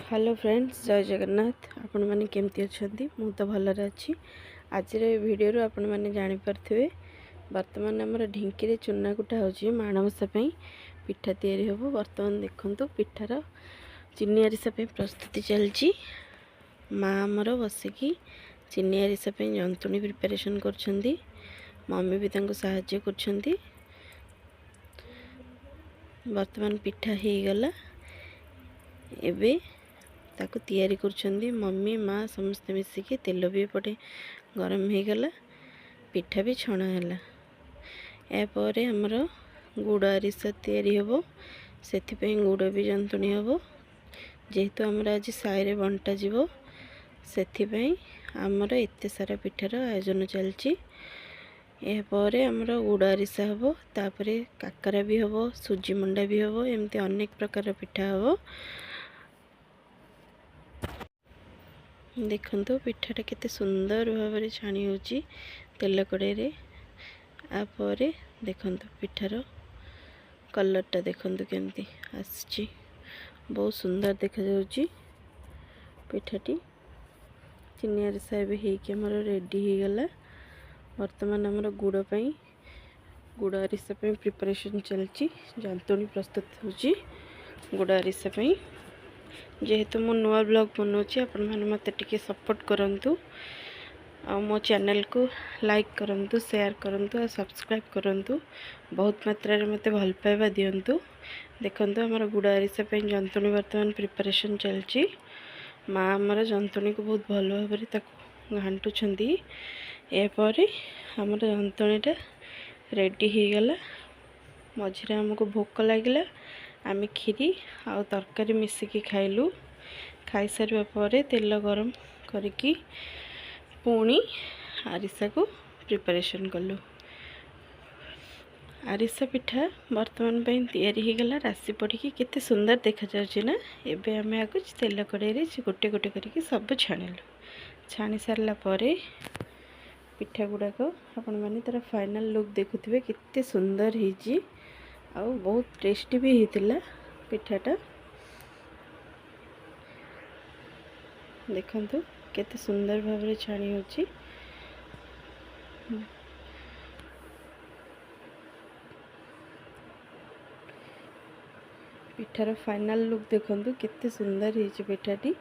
Hello friends, जय जगन्नाथ। आपण मैंने केमती अच्छा? मु तो भलरे अच्छी। आज वीडियो आपण मैंने जानीपे बर्तमान आमर ढिंकी चूना कुटा हो माणवसा पिठा तैयारी हम। बर्तमान देखु पिठार चीनी आरिसा प्रस्तुति चलती। माँ आमर बसिकी चीनी आरिसा जंतुणी प्रिपेरेसन कर मम्मी भी साहाय्य कर। बर्तमान पिठा हो गला एबे ताकू तैयारी कर मम्मी माँ समस्ते मिसिकी। तेल भी एपटे गरम हो गला, पिठा भी छणा है। यापर आमर गुड़ आरिसा तैयारी हम, से गुड़ भी जंतुणी हम। जेहेतु आमर आज साई बंटा जीव से आमर एत सारा पिठार आयोजन चलती। यापर आमर गुड़ आरिसा हम, तापर काकरा भी हम, सुजी मंडा भी हम, एमती अनेक प्रकार पिठा हम। देखो पिठाटा केते सुंदर भाव में छाणी हो तेल कड़े। आपर देखो पिठार कलरटा देखो केमती आसी, बहुत सुंदर देखा जाउची। पिठाटी चीनी आरिसा भी होमर रेडी हो गला। वर्तमान आमर गुड़ आरिसा प्रिपरेशन चलती। जंतुणी प्रस्तुत होची गुड़ आरिसा। जेहेतु मो नुआ ब्लॉग बनाऊँगी, आपण मैंने मत टिके सपोर्ट करंतु। मो चैनल को लाइक करंतु, शेयर करंतु और सब्सक्राइब करंतु। बहुत मात्रा रे मते भल पाइबा दियंतु। देखंतु हमर गुड़ आरिसा जंतुणी वर्तमान प्रिपरेशन चलची। माँ आमर जंतुणी को बहुत भल भाव में घांटुछंती। यापर आमर जंतुणीटा रेडी हो गला। मझे आमको भोक लगिला, आम खीरी आ तरकारी मिसिकी खाइलु। खाई सारा पर तेल गरम करके पुणी आरिसा को प्रिपरेशन कलु। आरिसा पिठा वर्तमान तैयारी हो गला। राशि पड़ी केते सुंदर देखा जाउछि ना। एबे हमें आगु तेल कड़े गोटे गोटे करके सब छाणिलु। छाणी सारा पर पिठा गुड़ाक आपण मैंने तार फाइनल लुक देखुथिबे केते सुंदर होइछि। आ बहुत टेस्टी भी होइतिला पिठाटा। देखंतु केते सुंदर भाव में छाणी होछि। पिठार फाइनल लुक देखंतु केते सुंदर होइछि पिठाटी।